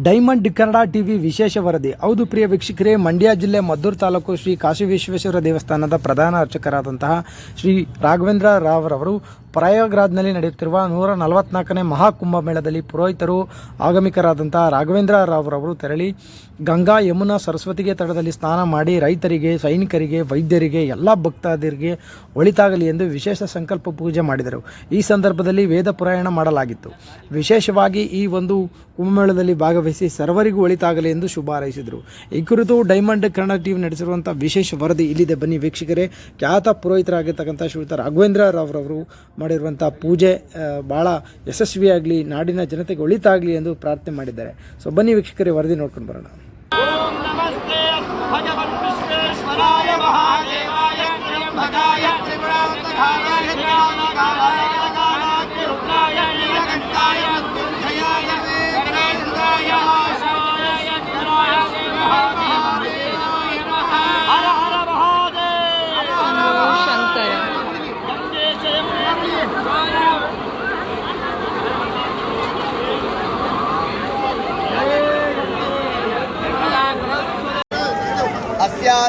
Diamond Kannada TV ವಿಶೇಷ ವರದಿ. ಹೌದು ಪ್ರಿಯ ವೀಕ್ಷಕರೇ, ಮಂಡ್ಯ ಜಿಲ್ಲೆ ಮದ್ದೂರು ತಾಲೂಕು ಶ್ರೀ ಕಾಶಿ ವಿಶ್ವೇಶ್ವರ ದೇವಸ್ಥಾನದ ಪ್ರಧಾನ ಅರ್ಚಕರಾದಂತಹ ಶ್ರೀ ರಾಘವೇಂದ್ರ ರಾವ್ರವರು ಪ್ರಯಾಗ್ರಾಜ್ನಲ್ಲಿ ನಡೆಯುತ್ತಿರುವ 144ನೇ ಮಹಾಕುಂಭಮೇಳದಲ್ಲಿ ಪುರೋಹಿತರು ಆಗಮಿಕರಾದಂತಹ ರಾಘವೇಂದ್ರ ರಾವ್ರವರು ತೆರಳಿ ಗಂಗಾ ಯಮುನಾ ಸರಸ್ವತಿಗೆ ತಟದಲ್ಲಿ ಸ್ನಾನ ಮಾಡಿ ರೈತರಿಗೆ, ಸೈನಿಕರಿಗೆ, ವೈದ್ಯರಿಗೆ, ಎಲ್ಲ ಭಕ್ತಾದಿಗಳಿಗೆ ಒಳಿತಾಗಲಿ ಎಂದು ವಿಶೇಷ ಸಂಕಲ್ಪ ಪೂಜೆ ಮಾಡಿದರು. ಈ ಸಂದರ್ಭದಲ್ಲಿ ವೇದ ಪುರಾಣ ಮಾಡಲಾಗಿತ್ತು. ವಿಶೇಷವಾಗಿ ಈ ಒಂದು ಕುಂಭಮೇಳದಲ್ಲಿ ಭಾಗವಹಿಸಿ ಸರ್ವರಿಗೂ ಒಳಿತಾಗಲಿ ಎಂದು ಶುಭ ಹಾರೈಸಿದರು. ಈ ಕುರಿತು ಡೈಮಂಡ್ ಕನ್ನಡ ಟಿವಿ ನಡೆಸಿರುವಂಥ ವಿಶೇಷ ವರದಿ ಇಲ್ಲಿದೆ, ಬನ್ನಿ ವೀಕ್ಷಕರೇ. ಖ್ಯಾತ ಪುರೋಹಿತರಾಗಿರ್ತಕ್ಕಂಥ ಶ್ರೀಯುತ ರಾಘವೇಂದ್ರ ರಾವ್ರವರು ಮಾಡಿರುವಂಥ ಪೂಜೆ ಭಾಳ ಯಶಸ್ವಿಯಾಗಲಿ, ನಾಡಿನ ಜನತೆಗೆ ಒಳಿತಾಗಲಿ ಎಂದು ಪ್ರಾರ್ಥನೆ ಮಾಡಿದ್ದಾರೆ. ಸೊ ಬನ್ನಿ ವೀಕ್ಷಕರೇ, ವರದಿ ನೋಡ್ಕೊಂಡು ಬರೋಣ. ಓಂ ನಮಸ್ತೆ ಭಗವನ್ ವಿಶ್ವೇಶ್ವರಾಯ ಮಹಾದೇವಾಯ ತ್ರ್ಯಂಬಕಾಯ ತ್ರಿಪುರಾಂತಕಾಯ ಜ್ಞಾನಕಾಯ ರುದ್ರಾಯ ನೀಲಕಂಠಾಯ ಮೃತ್ಯುಂಜಯಾಯ ಗಣೇಶಾಯ ಶಿವಾಯ ಶಂಕರಾಯ ಮಹಾದೇವಾಯ ನಮಃ. ಹರ ಹರ ಮಹಾದೇವ ಶಂಕರ.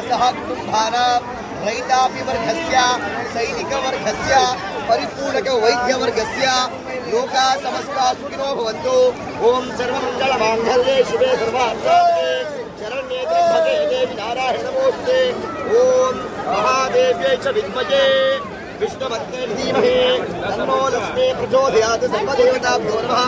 सह कुटुंबानां रैतापिवर्गस्य सैनिकवर्गस्य परिपूर्णकवैद्यवर्गस्य लोका समस्ता सुखिनो भवन्तु. ओम सर्वमङ्गलमाङ्गल्ये शिवे सर्वार्थसाधके शरण्ये त्र्यम्बके देवी नारायणे नमोस्तुते. ओम महादेव्यै च विद्महे विष्णुपत्न्यै धीमहि तन्नो लक्ष्मी प्रचोदयात्. सर्वदेवताभ्यो नमः.